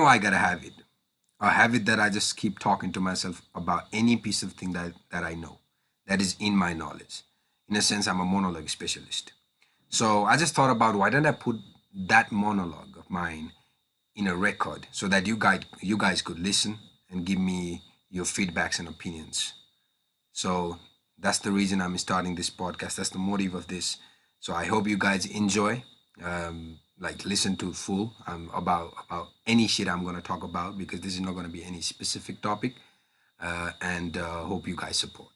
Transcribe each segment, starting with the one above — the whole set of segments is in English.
I gotta have it. A habit that I just keep talking to myself about any piece of thing that I know, that is in my knowledge. In a sense, I'm a monologue specialist. So I just thought about why don't I put that monologue of mine in a record so that you guys could listen and give me your feedbacks and opinions. So that's the reason I'm starting this podcast. That's the motive of this. So I hope you guys enjoy. Like listen to full about any shit I'm gonna talk about because this is not gonna be any specific topic. And hope you guys support.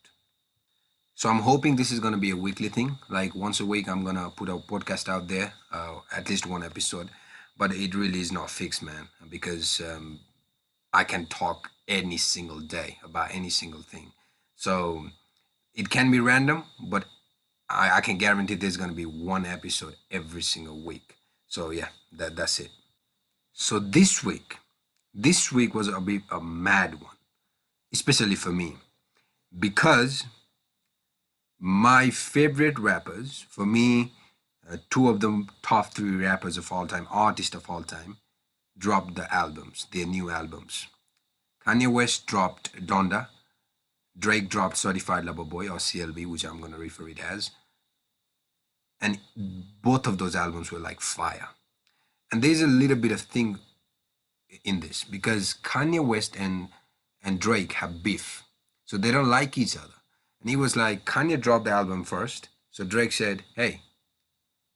So I'm hoping this is gonna be a weekly thing. Like once a week, I'm gonna put a podcast out there, at least one episode. But it really is not fixed, man, because I can talk any single day about any single thing. So it can be random, but I can guarantee there's gonna be one episode every single week. So yeah, that's it. So this week was a bit a mad one, especially for me, because my favorite rappers, for me, two of them top three rappers of all time, artists of all time, dropped the albums, their new albums. Kanye West dropped Donda, Drake dropped Certified Lover Boy or CLB, which I'm gonna refer it as, and both of those albums were like fire. And there's a little bit of thing in this because Kanye West and Drake have beef, so they don't like each other. And he was like, Kanye dropped the album first, so Drake said, "Hey,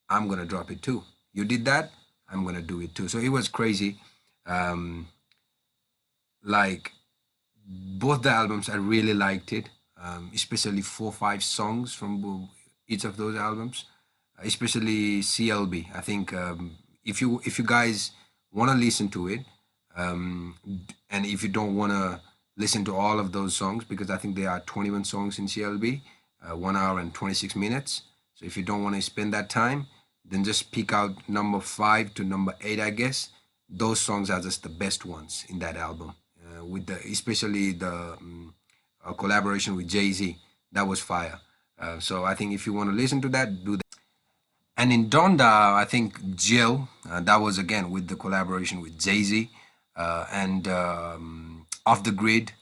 I'm gonna drop it too. You did that, I'm gonna do it too." So it was crazy. Um, like both the albums, I really liked it, especially 4 or 5 songs from each of those albums, especially CLB. I think if you guys want to listen to it, and if you don't want to listen to all of those songs, because I think there are 21 songs in CLB, 1 hour and 26 minutes. So if you don't want to spend that time, then just pick out number 5 to number 8, I guess. Those songs are just the best ones in that album, with the especially the collaboration with Jay-Z. That was fire. So I think if you want to listen to that, do that. And in Donda, I think Jill, that was again with the collaboration with Jay-Z, and Off the Grid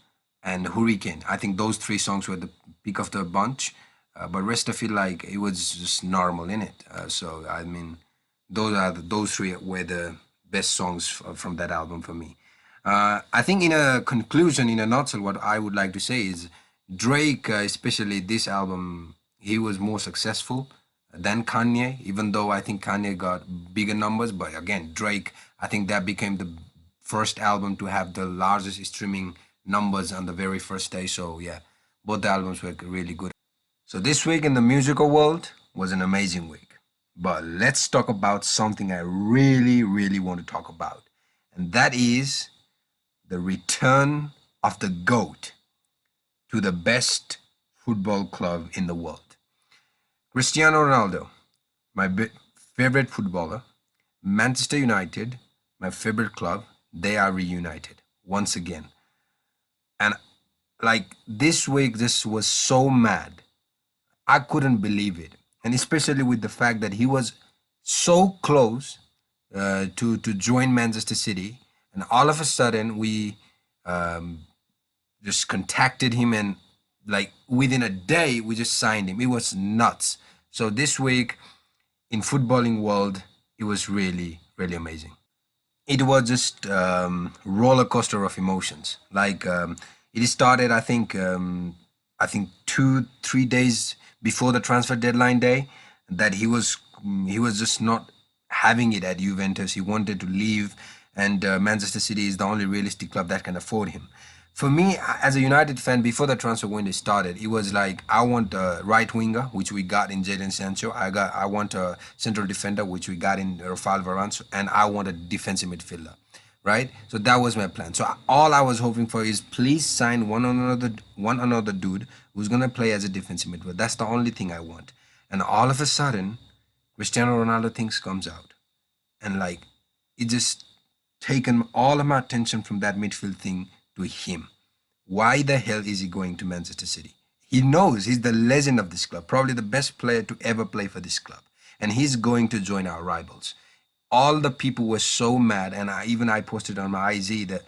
and Hurricane. I think those 3 songs were the peak of the bunch. But rest of it, like it was just normal in it. So I mean, those 3 were the best songs from that album for me. I think in a conclusion, in a nutshell, what I would like to say is Drake, especially this album, he was more successful than Kanye, even though I think Kanye got bigger numbers. But again, Drake, I think that became the first album to have the largest streaming numbers on the very first day. So yeah, both the albums were really good. So this week in the musical world was an amazing week. But let's talk about something I really, really want to talk about. And that is the return of the GOAT to the best football club in the world. Cristiano Ronaldo, my favorite footballer, Manchester United, my favorite club, they are reunited once again. And like this week, this was so mad. I couldn't believe it. And especially with the fact that he was so close to join Manchester City. And all of a sudden, we um, just contacted him, and like within a day we just signed him. It was nuts. So this week in footballing world, it was really really amazing. It was just roller coaster of emotions. Like it started, I think 2 3 days before the transfer deadline day, that he was just not having it at Juventus. He wanted to leave, and Manchester City is the only realistic club that can afford him. For me, as a United fan, before the transfer window started, it was like I want a right winger, which we got in Jadon Sancho. I want a central defender, which we got in Rafael Varane, and I want a defensive midfielder, right? So that was my plan. So all I was hoping for is please sign one another dude who's gonna play as a defensive midfielder. That's the only thing I want. And all of a sudden, Cristiano Ronaldo things comes out, and like it just taken all of my attention from that midfield thing to him. Why the hell is he going to Manchester City? He knows he's the legend of this club, probably the best player to ever play for this club, and he's going to join our rivals. all the people were so mad, and I posted on my IZ that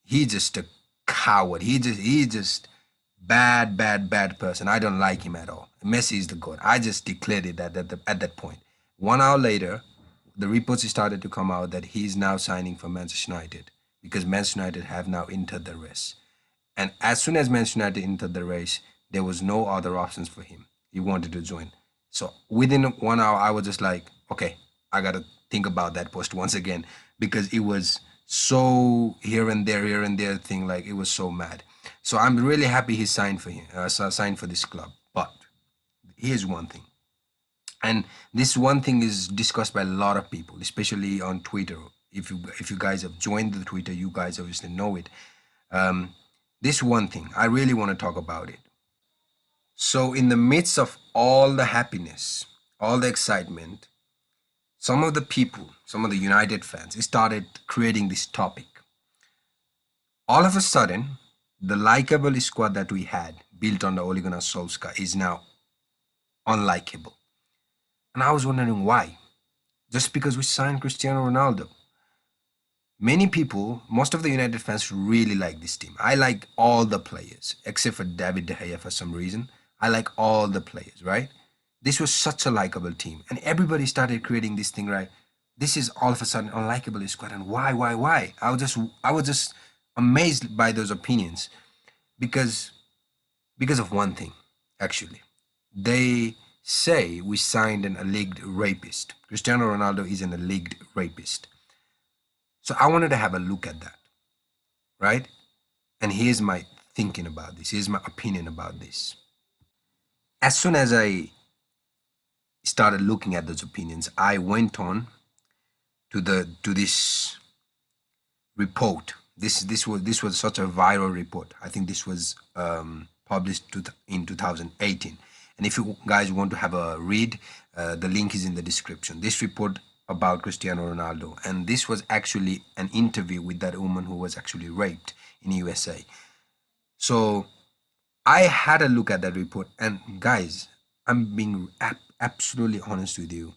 he just a coward. He just bad person. I don't like him at all. Messi is the god. I just declared it at that point. 1 hour later, the reports started to come out that he's now signing for Manchester United because Manchester United have now entered the race. And as soon as Manchester United entered the race, there was no other options for him. He wanted to join. So within 1 hour, I was just like, okay, I gotta think about that post once again because it was so here and there thing. Like it was so mad. So I'm really happy he signed for him, signed for this club. But here's one thing, and this one thing is discussed by a lot of people, especially on Twitter. If you guys have joined the Twitter, you guys obviously know it. Um, this one thing I really want to talk about it. So in the midst of all the happiness, all the excitement, some of the people, some of the United fans, started creating this topic. All of a sudden, the likable squad that we had built on the Ole Gunnar Solskjaer is now unlikable. And I was wondering why. Just because we signed Cristiano Ronaldo. Many people, most of the United fans really like this team. I like all the players, except for David De Gea for some reason. I like all the players, right? This was such a likable team. And everybody started creating this thing, right? This is all of a sudden unlikable squad. And why? I was just amazed by those opinions because because of one thing, actually. They say we signed an alleged rapist. Cristiano Ronaldo is an alleged rapist. So I wanted to have a look at that, right? And here's my thinking about this. Here's my opinion about this. As soon as I started looking at those opinions, I went on to this report. This was such a viral report. I think this was published in 2018. And if you guys want to have a read, the link is in the description. This report about Cristiano Ronaldo, and this was actually an interview with that woman who was actually raped in USA. So I had a look at that report, and guys, I'm being absolutely honest with you.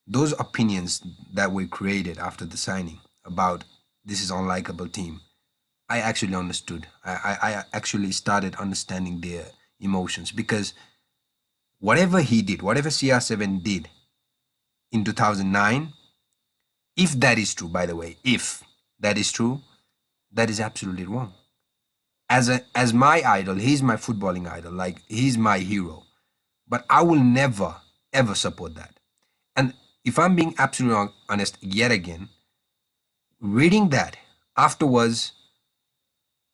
Those opinions that were created after the signing about this is unlikable team, I actually understood. I actually started understanding their emotions because whatever he did, whatever CR7 did in 2009, if that is true, by the way, if that is true, that is absolutely wrong. As my idol, he's my footballing idol, like he's my hero. But I will never ever support that. And if I'm being absolutely honest, yet again, reading that afterwards,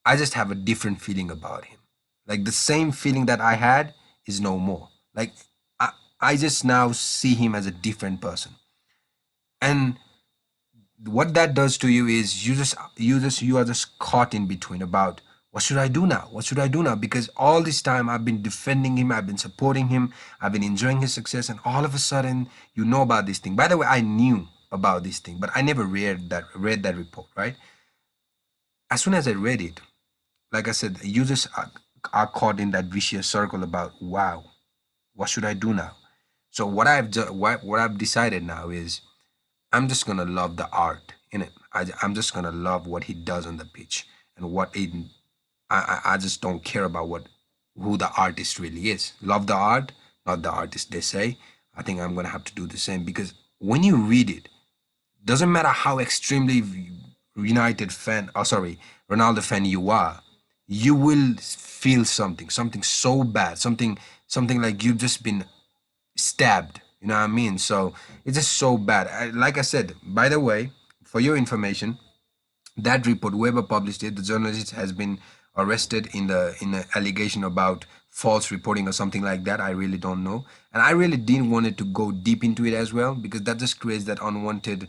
I just have a different feeling about him. Like the same feeling that I had is no more. Like I, I just now see him as a different person. And what that does to you is you are just caught in between about what should I do now? What should I do now? Because all this time I've been defending him, I've been supporting him, I've been enjoying his success, and all of a sudden you know about this thing. By the way, I knew about this thing, but I never read that report, right? As soon as I read it, like I said, users are caught in that vicious circle about wow, what should I do now? So what I've decided now is I'm just gonna love the art in it. I'm just gonna love what he does on the pitch and what it. I just don't care about what who the artist really is. Love the art, not the artist. They say. I think I'm gonna have to do the same because when you read it, doesn't matter how extremely United fan, oh sorry, Ronaldo fan you are, you will feel something so bad, something like you've just been stabbed. You know what I mean? So it's just so bad. Like I said, by the way, for your information, that report, whoever published it, the journalist has been arrested in the allegation about false reporting or something like that. I really don't know, and I really didn't want it to go deep into it as well because that just creates that unwanted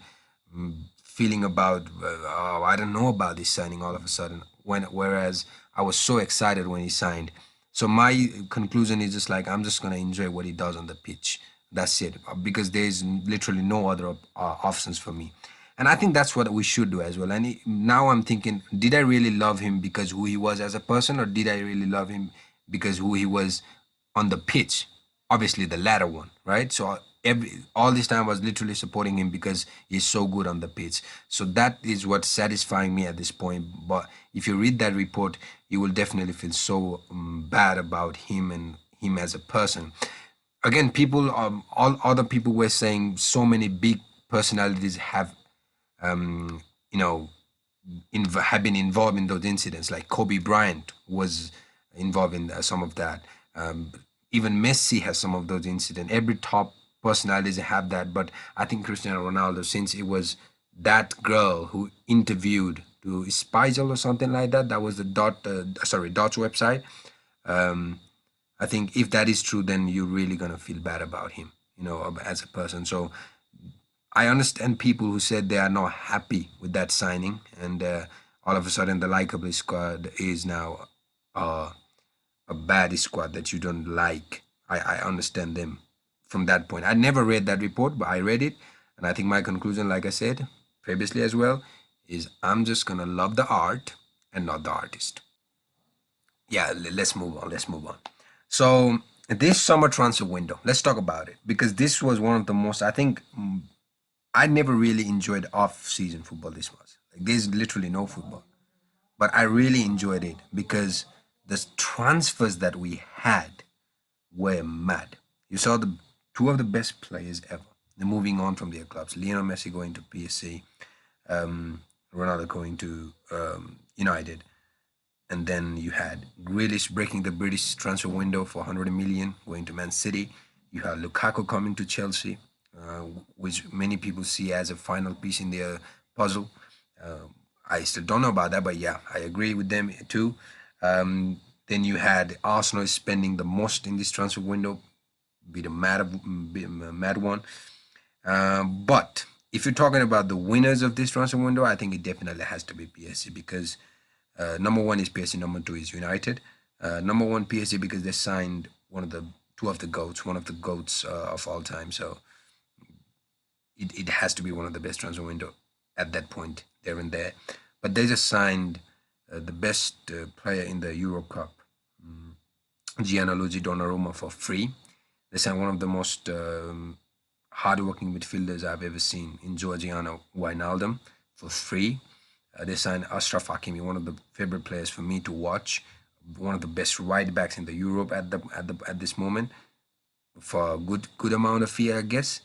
feeling about oh, I don't know about this signing all of a sudden. Whereas I was so excited when he signed. So my conclusion is just like I'm just gonna enjoy what he does on the pitch. That's it, because there's literally no other options for me. And I think that's what we should do as well. And now I'm thinking, did I really love him because who he was as a person, or did I really love him because who he was on the pitch? Obviously, the latter one, right? So all this time I was literally supporting him because he's so good on the pitch. So that is what's satisfying me at this point. But if you read that report, you will definitely feel so bad about him and him as a person. Again, people, all other people were saying so many big personalities have, um, you know, have been involved in those incidents. Like Kobe Bryant was involved in some of that. Um, Even Messi has some of those incidents. Every top personalities have that, but I think Cristiano Ronaldo, since it was that girl who interviewed to Spiegel or something like that, that was the Dutch website. Um, I think if that is true, then you're really gonna feel bad about him, as a person. So I understand people who said they are not happy with that signing, and all of a sudden the likable squad is now uh, a bad squad that you don't like. I understand them from that point. I never read that report, but I read it, and I think my conclusion, like I said previously as well, is I'm just gonna love the art and not the artist. Yeah, let's move on. Let's move on. So this summer transfer window, let's talk about it because this was one of the most. I think I never really enjoyed off-season football this much. Like there's literally no football, but I really enjoyed it because the transfers that we had were mad. You saw the two of the best players ever. They're moving on from their clubs. Lionel Messi going to PSG, Ronaldo going to United, and then you had Grealish breaking the British transfer window for 100 million, going to Man City. You had Lukaku coming to Chelsea, which many people see as a final piece in their puzzle. I still don't know about that, but yeah, I agree with them too. Then you had Arsenal spending the most in this transfer window, be a mad one. But if you're talking about the winners of this transfer window, I think it definitely has to be PSG because number one is PSG, number two is United. Number one PSG because they signed two of the goats, one of the goats of all time. So it has to be one of the best transfer window at that point there and there. But they just signed the best player in the Euro Cup, Gianluigi Donnarumma, for free. They signed one of the most hardworking midfielders I've ever seen in Georgiano Wijnaldum for free. They signed Ashraf Hakimi, one of the favorite players for me to watch, one of the best right backs in the Europe at this moment, for a good amount of fee, I guess.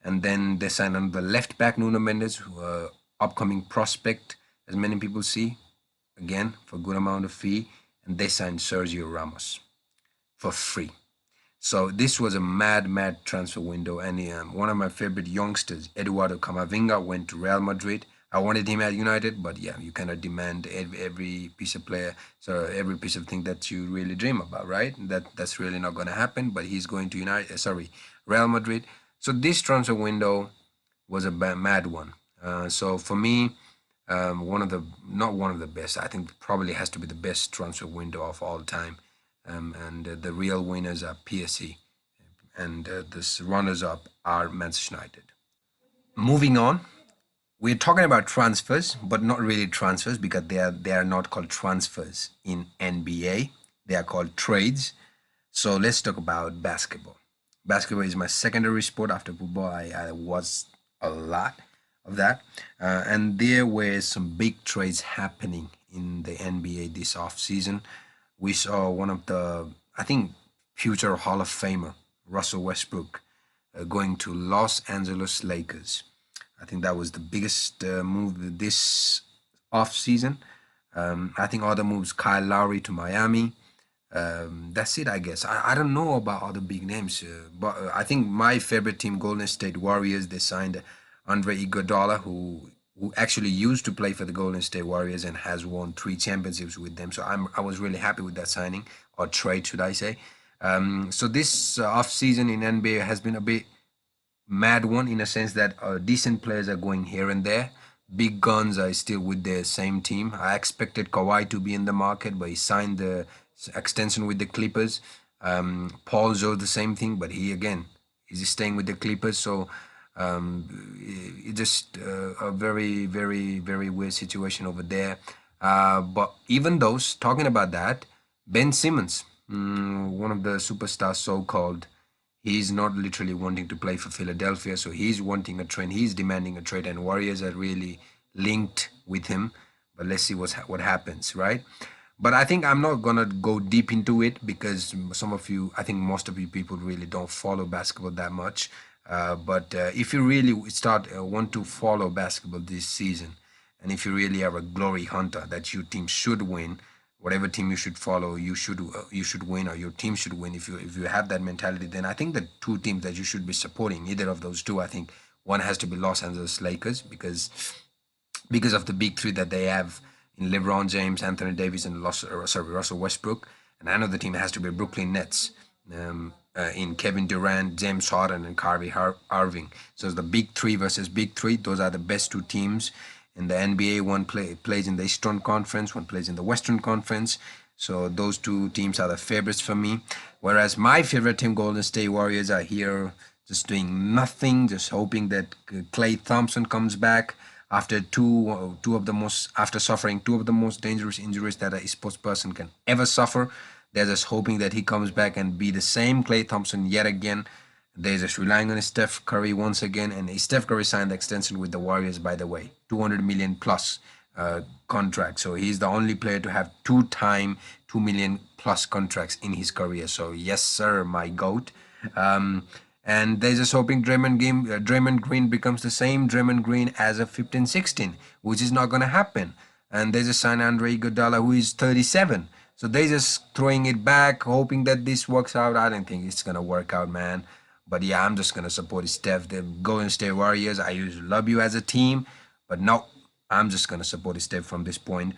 And then they signed on the left back Nuno Mendes, who upcoming prospect, as many people see, again for a good amount of fee. And they signed Sergio Ramos for free. So this was a mad transfer window, and one of my favorite youngsters, Eduardo Camavinga, went to Real Madrid. I wanted him at United, but yeah, you cannot demand every piece of player, so every piece of thing that you really dream about, right? That's really not going to happen. But he's going to Real Madrid. So this transfer window was a mad one. So for me, not one of the best. I think probably has to be the best transfer window of all time. And the real winners are PSG, and the runners-up are Manchester United. Moving on, we're talking about transfers, but not really transfers because they are not called transfers in NBA. They are called trades. So let's talk about basketball. Basketball is my secondary sport after football. I watched a lot of that, and there were some big trades happening in the NBA this off season. We saw one of the, I think, future Hall of Famer, Russell Westbrook, going to Los Angeles Lakers. I think that was the biggest move this off season. I think other moves, Kyle Lowry to Miami. That's it, I guess. I don't know about other big names, but I think my favorite team, Golden State Warriors, they signed Andre Iguodala, who actually used to play for the Golden State Warriors and has won 3 championships with them. So I was really happy with that signing, or trade, should I say. So this off season in NBA has been a bit mad one in a sense that decent players are going here and there. Big guns are still with the same team. I expected Kawhi to be in the market, but he signed the extension with the Clippers. Paul George the same thing, but he again is staying with the Clippers. So it's just a very weird situation over there. But even those talking about that, Ben Simmons, one of the superstars, so called, He's not literally wanting to play for Philadelphia, so he's wanting a trade. He's demanding a trade, and Warriors are really linked with him. But let's see what happens, right? But I think I'm not gonna go deep into it because some of you, I think most of you people really don't follow basketball that much. But if you really start want to follow basketball this season, and if you really are a glory hunter that your team should win, whatever team you should follow, you should win, or your team should win. If you have that mentality, then I think the two teams that you should be supporting, either of those two, I think one has to be Los Angeles Lakers because of the big three that they have in LeBron James, Anthony Davis, and Russell Westbrook. And another team has to be Brooklyn Nets in Kevin Durant, James Harden, and Irving. So it's the big three versus big three. Those are the best two teams in the NBA. One plays in the Eastern Conference, one plays in the Western Conference. So those two teams are the favorites for me. Whereas my favorite team, Golden State Warriors, are here just doing nothing, just hoping that Klay Thompson comes back after after suffering two of the most dangerous injuries that a sports person can ever suffer. They're just hoping that he comes back and be the same Klay Thompson yet again. They're just relying on Steph Curry once again, and Steph Curry signed the extension with the Warriors, by the way, 200 million plus contract. So he's the only player to have two-time 2 million plus contracts in his career. So yes, sir, my goat. And they're just hoping Draymond Green becomes the same Draymond Green as a 15-16, which is not going to happen. And they just signed Andre Iguodala, who is 37. So they just throwing it back, hoping that this works out. I don't think it's going to work out, man. But yeah, I'm just going to support Steph. The Golden State Warriors, I used to love you as a team. But no, I'm just going to support Steph from this point.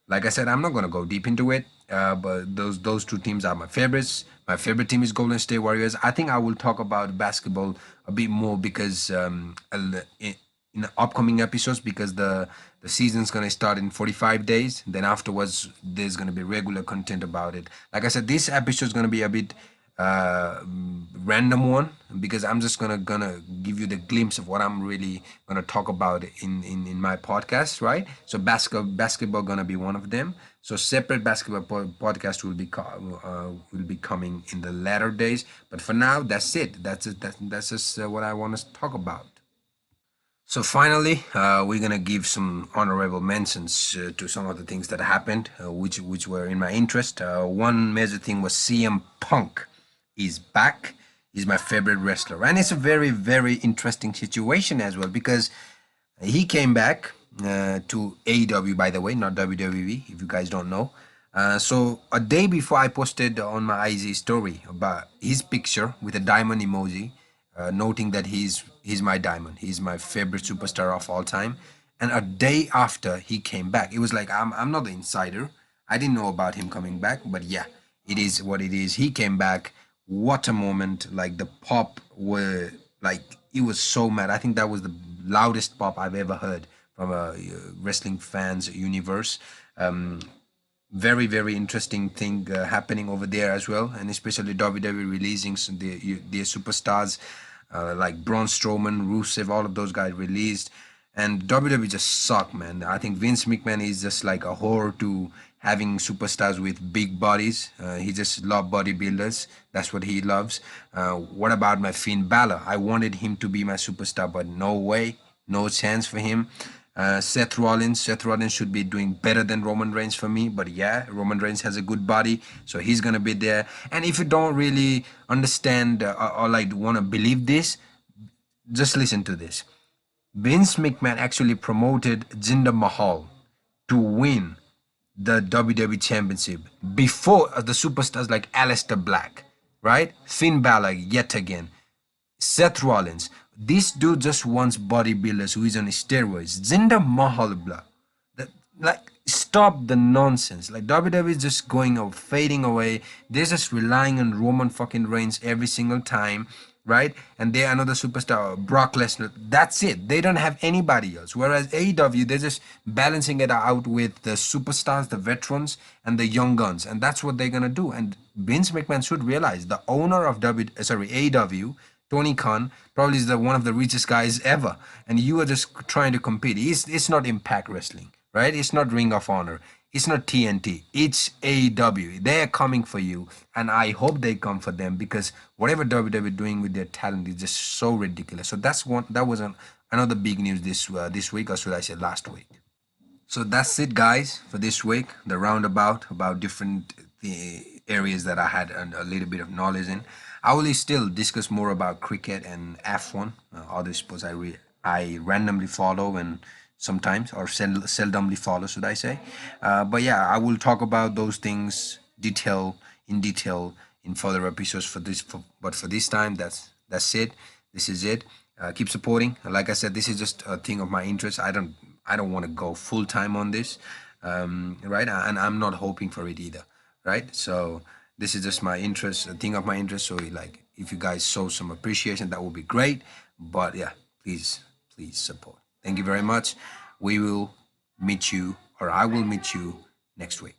Like I said, I'm not going to go deep into it. But those two teams are my favorites. My favorite team is Golden State Warriors. I think I will talk about basketball a bit more because in the upcoming episodes, because the season's going to start in 45 days. Then afterwards, there's going to be regular content about it. Like I said, this episode is going to be a bit random one because I'm just gonna give you the glimpse of what I'm really gonna talk about in my podcast, right? So basketball gonna be one of them. So separate basketball podcast will be coming in the latter days. But for now, that's it. That's just what I want to talk about. So finally, we're gonna give some honorable mentions to some of the things that happened, which were in my interest. One major thing was CM Punk is back. He's my favorite wrestler, and it's a very very interesting situation as well because he came back to AEW, by the way, not WWE, if you guys don't know. So a day before, I posted on my IG story about his picture with a diamond emoji, noting that he's my diamond. He's my favorite superstar of all time. And a day after he came back, it was like I'm not the insider. I didn't know about him coming back, but yeah, it is what it is. He came back. What a moment! Like the pop were like it was so mad. I think that was the loudest pop I've ever heard from a wrestling fans universe. Very very interesting thing happening over there as well, and especially WWE releasing their superstars like Braun Strowman, Rusev, all of those guys released, and WWE just suck, man. I think Vince McMahon is just like a whore to having superstars with big bodies. He just loves bodybuilders. That's what he loves. What about my Finn Balor? I wanted him to be my superstar, but no way, no chance for him. Seth Rollins. Seth Rollins should be doing better than Roman Reigns for me. But yeah, Roman Reigns has a good body, so he's gonna be there. And if you don't really understand or like want to believe this, just listen to this. Vince McMahon actually promoted Jinder Mahal to win the WWE Championship before the superstars like Aleister Black, right? Finn Balor yet again. Seth Rollins. This dude just wants bodybuilders who is on steroids. Jinder Mahal, blah. Like, stop the nonsense. Like, WWE is just going or fading away. They're just relying on Roman fucking Reigns every single time, right? And they're another superstar, Brock Lesnar. That's it. They don't have anybody else. Whereas AEW, they're just balancing it out with the superstars, the veterans, and the young guns. And that's what they're going to do. And Vince McMahon should realize the owner of AEW, Tony Khan, probably is one of the richest guys ever, and you are just trying to compete. It's not Impact Wrestling, right? It's not Ring of Honor. It's not TNT. It's AEW. They're coming for you, and I hope they come for them because whatever WWE doing with their talent is just so ridiculous. So that's one. That was another big news this week, or should I say last week? So that's it, guys, for this week. The roundabout about different areas that I had a little bit of knowledge in. I will still discuss more about cricket and F1, other sports I randomly follow and sometimes or seldomly follow, should I say? But yeah, I will talk about those things detail in further episodes for this. But for this time, that's it. This is it. Keep supporting. Like I said, this is just a thing of my interest. I don't want to go full time on this, right? And I'm not hoping for it either, right? So this is just my interest, a thing of my interest. So like, if you guys show some appreciation, that would be great. But yeah, please support. Thank you very much. We will meet you, or I will meet you next week.